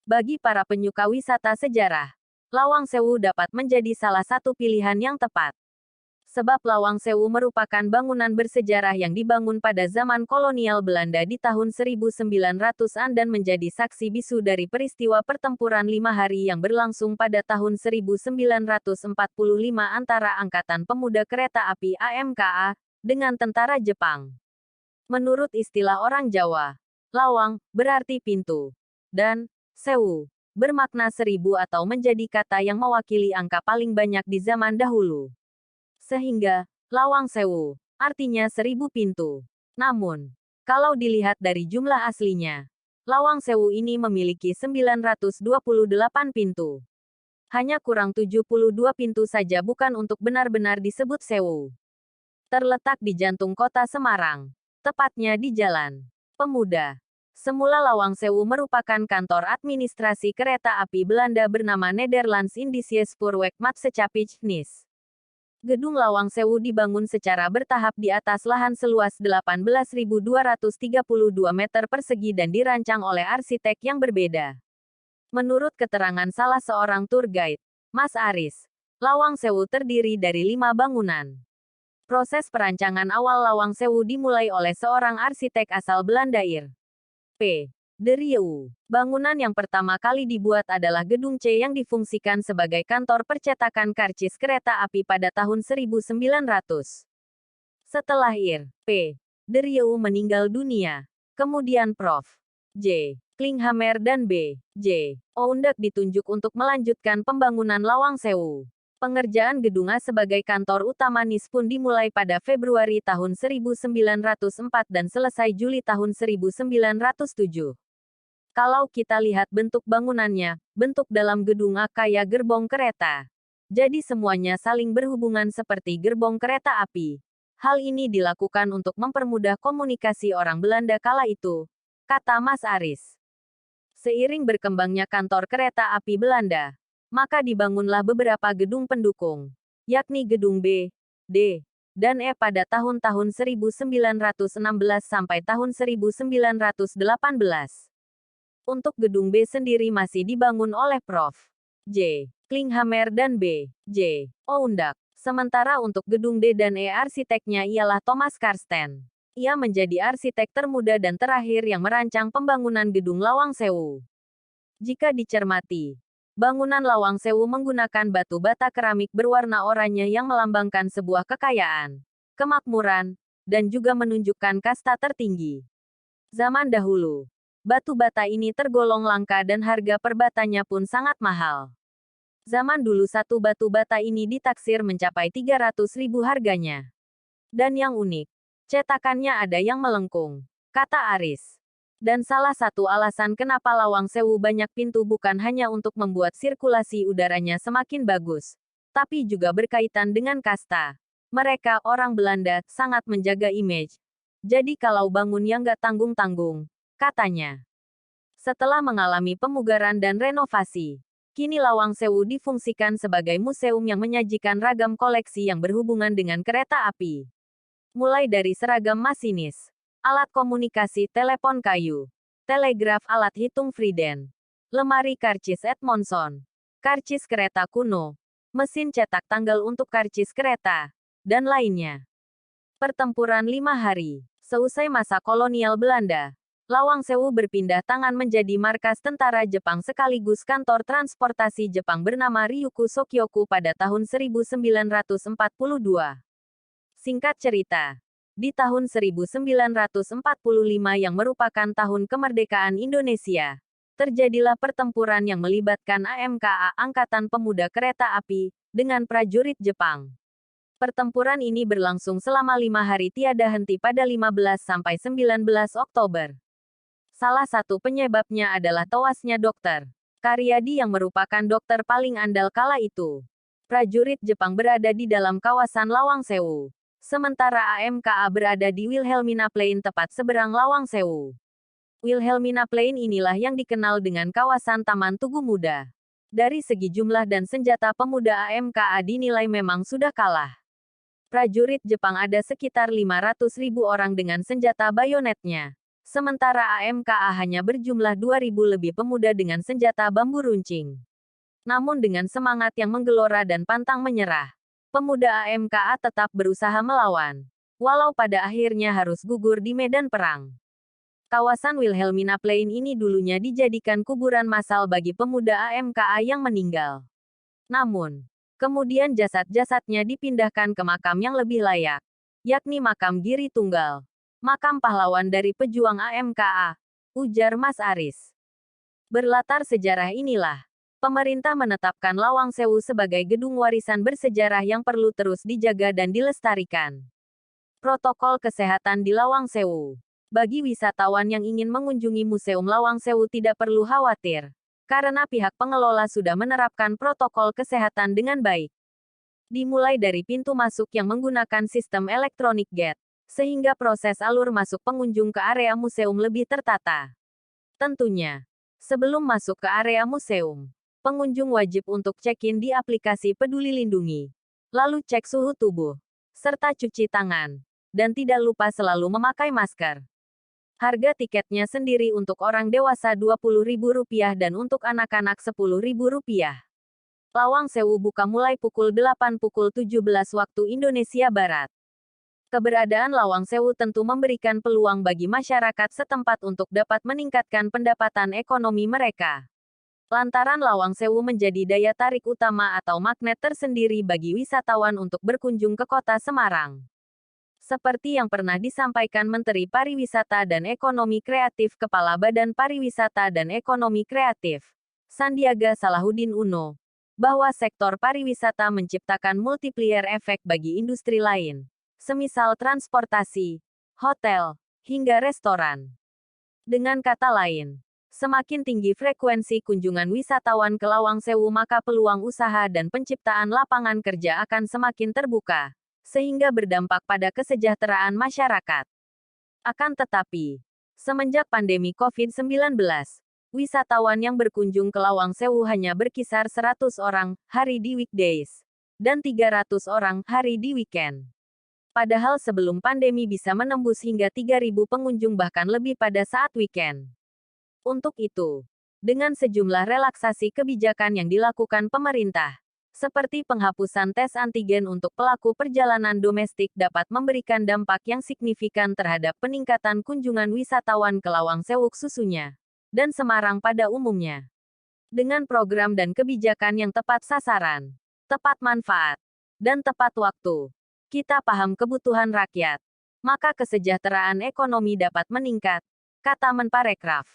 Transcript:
Bagi para penyuka wisata sejarah, Lawang Sewu dapat menjadi salah satu pilihan yang tepat. Sebab Lawang Sewu merupakan bangunan bersejarah yang dibangun pada zaman kolonial Belanda di tahun 1900-an dan menjadi saksi bisu dari peristiwa pertempuran 5 hari yang berlangsung pada tahun 1945 antara Angkatan Pemuda Kereta Api AMKA dengan tentara Jepang. Menurut istilah orang Jawa, lawang berarti pintu, dan sewu bermakna 1000 atau menjadi kata yang mewakili angka paling banyak di zaman dahulu. Sehingga, Lawang Sewu artinya 1000 pintu. Namun, kalau dilihat dari jumlah aslinya, Lawang Sewu ini memiliki 928 pintu. Hanya kurang 72 pintu saja bukan untuk benar-benar disebut sewu. Terletak di jantung kota Semarang, tepatnya di Jalan Pemuda. Semula Lawang Sewu merupakan kantor administrasi kereta api Belanda bernama Nederlands Indische Spoorwegmaatschappij-NIS. Gedung Lawang Sewu dibangun secara bertahap di atas lahan seluas 18.232 meter persegi dan dirancang oleh arsitek yang berbeda. Menurut keterangan salah seorang tour guide, Mas Aris, Lawang Sewu terdiri dari 5 bangunan. Proses perancangan awal Lawang Sewu dimulai oleh seorang arsitek asal Belanda P. de Rieu. Bangunan yang pertama kali dibuat adalah Gedung C yang difungsikan sebagai kantor percetakan karcis kereta api pada tahun 1900. Setelah P. de Rieu meninggal dunia, kemudian Prof. J. Klinghammer dan B. J. Oundak ditunjuk untuk melanjutkan pembangunan Lawang Sewu. Pengerjaan gedung A sebagai kantor utama NIS pun dimulai pada Februari tahun 1904 dan selesai Juli tahun 1907. Kalau kita lihat bentuk bangunannya, bentuk dalam gedung A kayak gerbong kereta. Jadi semuanya saling berhubungan seperti gerbong kereta api. Hal ini dilakukan untuk mempermudah komunikasi orang Belanda kala itu, kata Mas Aris. Seiring berkembangnya kantor kereta api Belanda, maka dibangunlah beberapa gedung pendukung, yakni gedung B, D, dan E pada tahun-tahun 1916 sampai tahun 1918. Untuk gedung B sendiri masih dibangun oleh Prof. J. Klinghammer dan B. J. Oundak. Sementara untuk gedung D dan E arsiteknya ialah Thomas Karsten. Ia menjadi arsitek termuda dan terakhir yang merancang pembangunan gedung Lawang Sewu. Jika dicermati, bangunan Lawang Sewu menggunakan batu bata keramik berwarna oranye yang melambangkan sebuah kekayaan, kemakmuran, dan juga menunjukkan kasta tertinggi. Zaman dahulu, batu bata ini tergolong langka dan harga per batanya pun sangat mahal. Zaman dulu satu batu bata ini ditaksir mencapai 300.000 harganya. Dan yang unik, cetakannya ada yang melengkung, kata Aris. Dan salah satu alasan kenapa Lawang Sewu banyak pintu bukan hanya untuk membuat sirkulasi udaranya semakin bagus, tapi juga berkaitan dengan kasta. Mereka, orang Belanda, sangat menjaga image. Jadi kalau bangun yang gak tanggung-tanggung, katanya. Setelah mengalami pemugaran dan renovasi, kini Lawang Sewu difungsikan sebagai museum yang menyajikan ragam koleksi yang berhubungan dengan kereta api. Mulai dari seragam masinis, alat komunikasi telepon kayu, telegraf alat hitung Frieden, lemari karcis Edmondson, karcis kereta kuno, mesin cetak tanggal untuk karcis kereta, dan lainnya. Pertempuran 5 hari. Seusai masa kolonial Belanda, Lawang Sewu berpindah tangan menjadi markas tentara Jepang sekaligus kantor transportasi Jepang bernama Ryuku Sokyoku pada tahun 1942. Singkat cerita, di tahun 1945 yang merupakan tahun kemerdekaan Indonesia, terjadilah pertempuran yang melibatkan AMKA Angkatan Pemuda Kereta Api dengan prajurit Jepang. Pertempuran ini berlangsung selama 5 hari tiada henti pada 15 sampai 19 Oktober. Salah satu penyebabnya adalah tewasnya Dr. Karyadi yang merupakan dokter paling andal kala itu. Prajurit Jepang berada di dalam kawasan Lawang Sewu. Sementara AMKA berada di Wilhelmina Plain tepat seberang Lawang Sewu. Wilhelmina Plain inilah yang dikenal dengan kawasan Taman Tugu Muda. Dari segi jumlah dan senjata pemuda AMKA dinilai memang sudah kalah. Prajurit Jepang ada sekitar 500.000 orang dengan senjata bayonetnya. Sementara AMKA hanya berjumlah 2.000 lebih pemuda dengan senjata bambu runcing. Namun dengan semangat yang menggelora dan pantang menyerah, pemuda AMKA tetap berusaha melawan. Walau pada akhirnya harus gugur di medan perang. Kawasan Wilhelmina Plain ini dulunya dijadikan kuburan massal bagi pemuda AMKA yang meninggal. Namun, kemudian jasad-jasadnya dipindahkan ke makam yang lebih layak, yakni makam Giri Tunggal. Makam pahlawan dari pejuang AMKA, ujar Mas Aris. Berlatar sejarah inilah, pemerintah menetapkan Lawang Sewu sebagai gedung warisan bersejarah yang perlu terus dijaga dan dilestarikan. Protokol kesehatan di Lawang Sewu. Bagi wisatawan yang ingin mengunjungi Museum Lawang Sewu tidak perlu khawatir, karena pihak pengelola sudah menerapkan protokol kesehatan dengan baik. Dimulai dari pintu masuk yang menggunakan sistem elektronik gate, sehingga proses alur masuk pengunjung ke area museum lebih tertata. Tentunya, sebelum masuk ke area museum, pengunjung wajib untuk check-in di aplikasi Peduli Lindungi, lalu cek suhu tubuh, serta cuci tangan, dan tidak lupa selalu memakai masker. Harga tiketnya sendiri untuk orang dewasa Rp20.000 dan untuk anak-anak Rp10.000. Lawang Sewu buka mulai pukul 8:17 waktu Indonesia Barat. Keberadaan Lawang Sewu tentu memberikan peluang bagi masyarakat setempat untuk dapat meningkatkan pendapatan ekonomi mereka. Lantaran Lawang Sewu menjadi daya tarik utama atau magnet tersendiri bagi wisatawan untuk berkunjung ke kota Semarang. Seperti yang pernah disampaikan Menteri Pariwisata dan Ekonomi Kreatif Kepala Badan Pariwisata dan Ekonomi Kreatif, Sandiaga Salahuddin Uno, bahwa sektor pariwisata menciptakan multiplier efek bagi industri lain, semisal transportasi, hotel, hingga restoran. Dengan kata lain, semakin tinggi frekuensi kunjungan wisatawan ke Lawang Sewu maka peluang usaha dan penciptaan lapangan kerja akan semakin terbuka, sehingga berdampak pada kesejahteraan masyarakat. Akan tetapi, semenjak pandemi COVID-19, wisatawan yang berkunjung ke Lawang Sewu hanya berkisar 100 orang hari di weekdays, dan 300 orang hari di weekend. Padahal sebelum pandemi bisa menembus hingga 3.000 pengunjung bahkan lebih pada saat weekend. Untuk itu, dengan sejumlah relaksasi kebijakan yang dilakukan pemerintah, seperti penghapusan tes antigen untuk pelaku perjalanan domestik dapat memberikan dampak yang signifikan terhadap peningkatan kunjungan wisatawan ke Lawang Sewu khususnya, dan Semarang pada umumnya. Dengan program dan kebijakan yang tepat sasaran, tepat manfaat, dan tepat waktu, kita paham kebutuhan rakyat, maka kesejahteraan ekonomi dapat meningkat, kata Menparekraf.